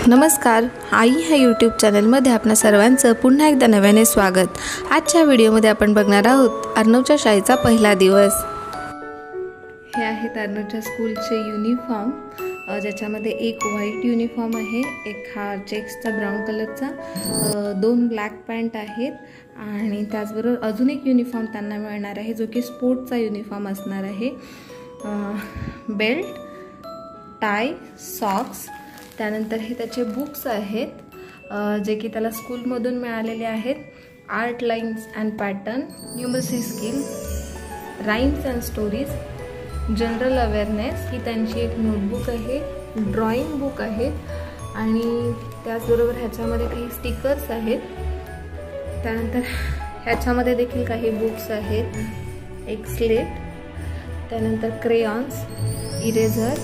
नमस्कार, आई ह्या यूट्यूब चॅनलमध्ये आपणा सर्वांचं पुन्हा एकदा नव्याने स्वागत। आजच्या व्हिडिओमध्ये आपण बघणार आहोत अर्णवच्या शाळेचा पहिला दिवस। हे आहेत अर्णवच्या स्कूलचे युनिफॉर्म, ज्याच्यामध्ये एक व्हाईट युनिफॉर्म आहे, एक हा चेक्सचा ब्राऊन कलरचा, दोन ब्लॅक पॅन्ट आहेत आणि त्याचबरोबर अजून एक युनिफॉर्म त्यांना मिळणार आहे जो की स्पोर्ट्सचा युनिफॉर्म असणार आहे। बेल्ट, टाय, सॉक्स, त्यानंतर हे त्याचे बुक्स आहेत जे की त्याला स्कूलमधून मिळालेले आहेत। Art lines and pattern, numeracy skill, rhymes and stories, general awareness, ही त्यांची एक नोटबुक आहे, ड्रॉइंग बुक आहे आणि त्याचबरोबर ह्याच्यामध्ये काही स्टिकर्स आहेत। त्यानंतर ह्याच्यामध्ये देखील काही बुक्स आहेत, एक स्लेट, त्यानंतर क्रेयॉन्स, इरेझर,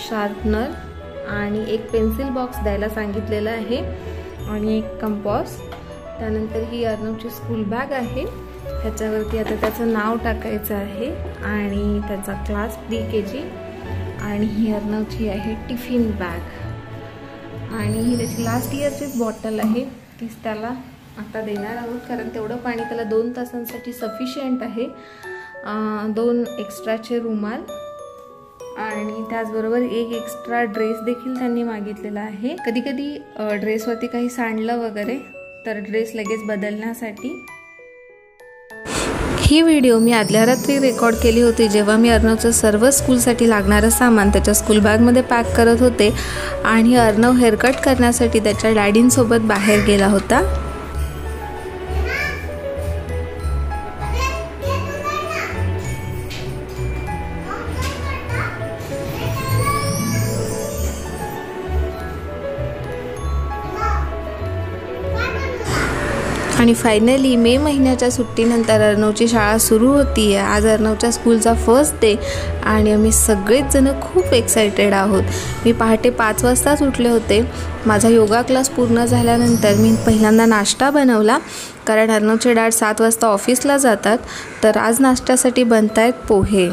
शार्पनर आणि एक पेन्सिल बॉक्स द्यायला सांगितलेला आहे आणि एक कंपास। त्यानंतर ही अर्णवची स्कूल बॅग आहे, ह्याच्यावरती आता त्याचं नाव टाकायचं आहे आणि त्याचा क्लास प्री-केजी। आणि ही अर्णवची आहे टिफिन बॅग आणि ही त्याची लास्ट इयरचीच बॉटल आहे, तीच त्याला आता देणार आहोत कारण तेवढं पाणी त्याला 2 तासांसाठी सफिशियंट आहे। 2 एक्स्ट्राचे रुमाल आणि त्याचबरोबर एक एक्स्ट्रा ड्रेस देखील त्यांनी मागितलेला आहे। कधी कधी ड्रेसवरती काही सांडलं वगैरे तर ड्रेस लगेच बदलण्यासाठी। ही व्हिडिओ मी आदल्या रात्री रेकॉर्ड केली होती जेव्हा मी अर्णवचं सर्व स्कूलसाठी लागणारं सामान त्याच्या स्कूल बॅगमध्ये पॅक करत होते आणि अर्णव हेअरकट करण्यासाठी त्याच्या डॅडींसोबत बाहेर गेला होता। आणि फायनली मे महिन्याच्या सुट्टीनंतर अर्णवची शाळा सुरू होती आहे। आज अर्णवच्या स्कूलचा फर्स्ट डे आणि आम्ही सगळेच जण खूप एक्साइटेड आहोत। मी पहाटे 5 वाजताच उठले होते। माझा योगा क्लास पूर्ण झाल्यानंतर मी पहिल्यांदा नाश्ता बनवला कारण अर्णवचे डॅड 7 वाजता ऑफिसला जातात, तर आज नाश्त्यासाठी बनतायत पोहे।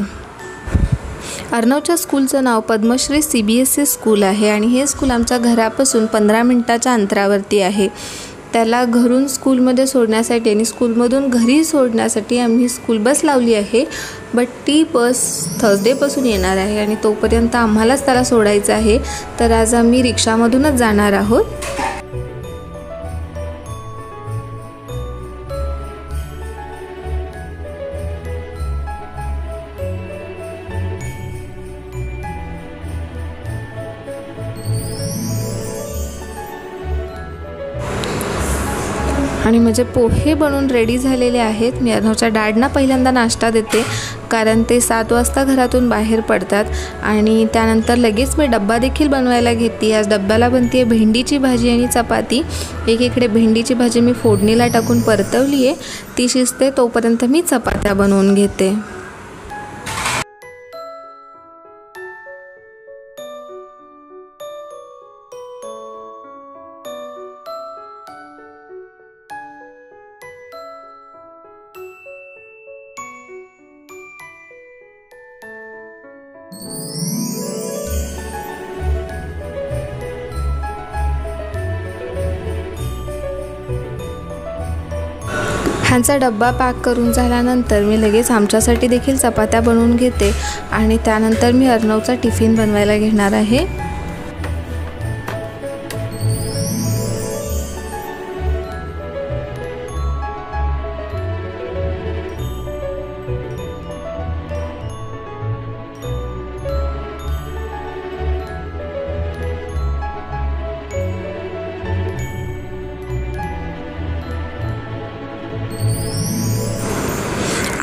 अर्णवच्या स्कूलचं नाव पद्मश्री CBSE स्कूल आहे आणि हे स्कूल आमच्या घरापासून 15 मिनिटाच्या अंतरावरती आहे। त्याला घरून स्कूलमध्ये सोडण्यासाठी आणि स्कूलमधून घरी सोडण्यासाठी आम्ही स्कूल बस लावली आहे, बट ती बस थर्सडेपासून येणार आहे आणि तोपर्यंत आम्हालाच त्याला सोडायचं आहे, तर आज आम्ही रिक्षामधूनच जाणार आहोत। आणि माझे पोहे बनवून रेडी झालेले आहेत। मी अर्णवच्या डॅडना पहिल्यांदा नाश्ता देते कारण ते 7 वाजता घरातून बाहेर पडतात आणि त्यानंतर लगेच मी डब्बा देखील बनवायला घेते। आज डब्याला बनते आहे भेंडीची भाजी आणि चपाती। एकीकडे भेंडीची भाजी मी फोडणीला टाकून परतवली आहे, ती शिजते तोपर्यंत मी चपात्या बनवून घेते। ह्यांचा डब्बा पॅक करून झाल्यानंतर मी लगेच आमच्यासाठी देखील चपात्या बनवून घेते आणि त्यानंतर मी अर्णवचा टिफिन बनवायला घेणार आहे।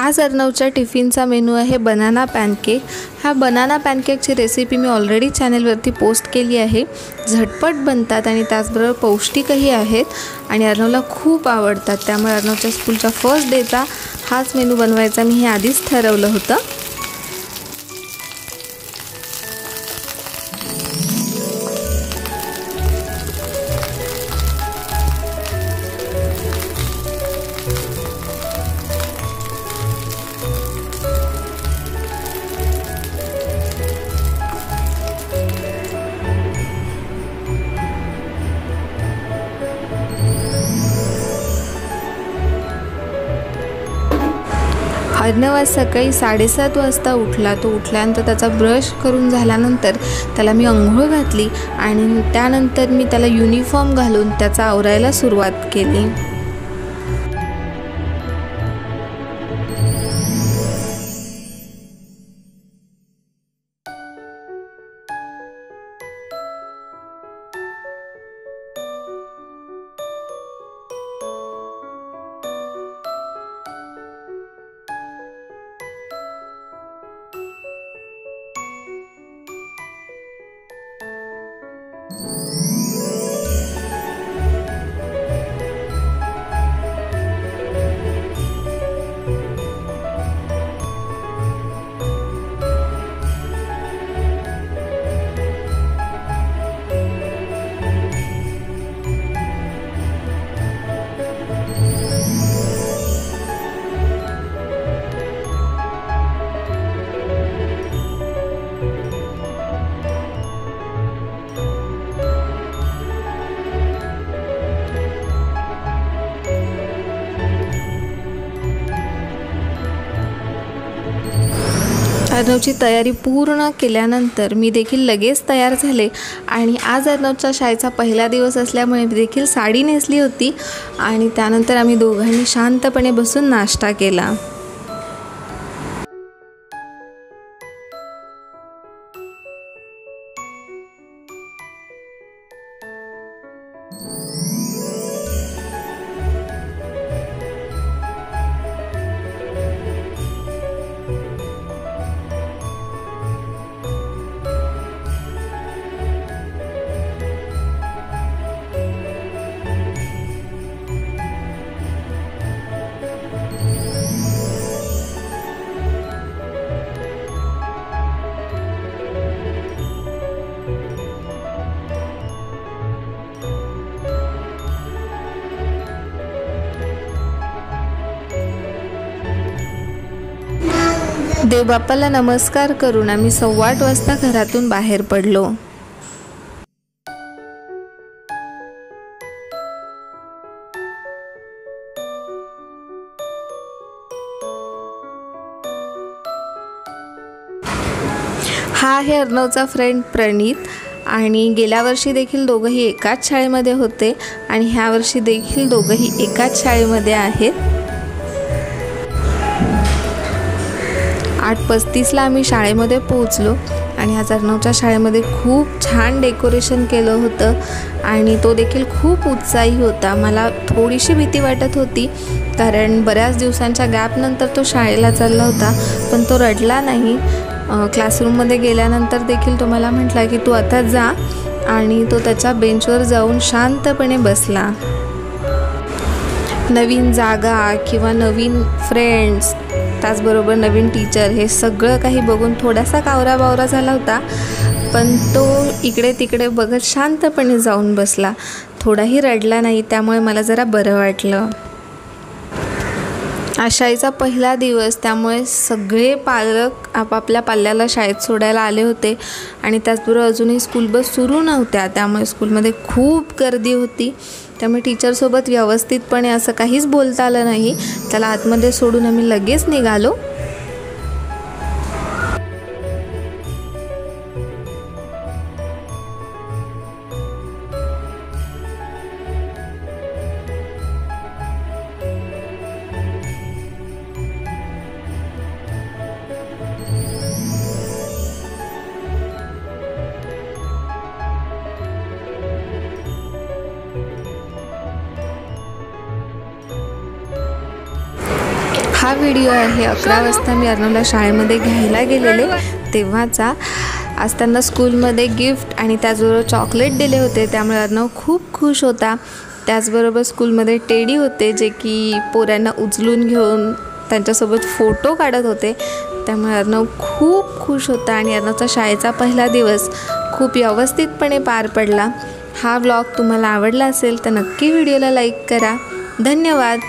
आज अर्णवच्या टिफिनचा मेनू आहे बनाना पॅनकेक। हा बनाना पॅनकेकची रेसिपी मी ऑलरेडी चॅनलवरती पोस्ट केली आहे। झटपट बनतात आणि त्याचबरोबर पौष्टिकही आहेत आणि अर्णवला खूप आवडतात, त्यामुळे अर्णवच्या स्कूलच्या फर्स्ट डेचा हाच मेनू बनवायचा मी हे आधीच ठरवलं होतं। अर्णव आज सकाळी 7:30 वाजता उठला. तो उठल्यानंतर त्याचा ब्रश करून झाल्यानंतर त्याला मी अंघोळ घातली आणि त्यानंतर मी त्याला युनिफॉर्म घालून त्याचा आवरायला सुरुवात केली. अर्णवची तयारी पूर्ण केल्यानंतर मी देखील लगेच तयार झाले आणि आज अर्णवच्या शाळेचा पहिला दिवस असल्यामुळे मी देखील साडी नेसली होती आणि त्यानंतर आम्ही दोघांनी शांतपणे बसून नाश्ता केला. देवबाप्पाला नमस्कार करून आम्ही 8:15 वाजता घरातून बाहेर पडलो. हा आहे अर्णवचा फ्रेंड प्रणित आणि गेल्या वर्षी देखील दोघंही एकाच शाळेमध्ये होते आणि ह्या वर्षी देखील दोघंही एकाच शाळेमध्ये आहेत. 8:35ला आम्ही शाळेमध्ये पोहोचलो आणि आज अर्णवच्या शाळेमध्ये खूप छान डेकोरेशन केलं होतं आणि तो देखील खूप उत्साही होता. मला थोडीशी भीती वाटत होती कारण बऱ्याच दिवसांच्या गॅपनंतर तो शाळेला चालला होता, पण तो रडला नाही. क्लासरूममध्ये गेल्यानंतर देखील तो मला म्हटला की तू आता जा आणि तो त्याच्या बेंचवर जाऊन शांतपणे बसला. नवीन जागा किंवा नवीन फ्रेंड्स, त्याचबरोबर नवीन टीचर, हे सगळं काही बघून थोडासा कावराबावरा झाला होता, पण तो इकडे तिकडे बघत शांतपणे जाऊन बसला. थोडाही रडला नाही, त्यामुळे मला जरा बरं वाटलं. शाळेचा पहिला दिवस, त्यामुळे सगळे पालक आपापल्या पाल्याला शाळेत सोडायला आले होते आणि त्याचबरोबर अजूनही स्कूल बस सुरू नव्हत्या, त्यामुळे स्कूलमध्ये खूप गर्दी होती. त्यामुळे टीचरसोबत व्यवस्थितपणे असं काहीच बोलता आलं नाही. त्याला आतमध्ये सोडून आम्ही लगेच निघालो. हा व्हिडिओ आहे 11 वाजता मी अर्णवला शाळेमध्ये घ्यायला गेलेले तेव्हाचा. आज त्यांना स्कूलमध्ये गिफ्ट आणि त्याचबरोबर चॉकलेट दिले होते, त्यामुळे अर्णव खूप खुश होता. त्याचबरोबर स्कूलमध्ये टेडी होते जे की पोरांना उचलून घेऊन त्यांच्यासोबत फोटो काढत होते, त्यामुळे अर्णव खूप खुश होता आणि अर्णवचा शाळेचा पहिला दिवस खूप व्यवस्थितपणे पार पडला. हा व्लॉग तुम्हाला आवडला असेल तर नक्की व्हिडिओला लाईक करा. धन्यवाद.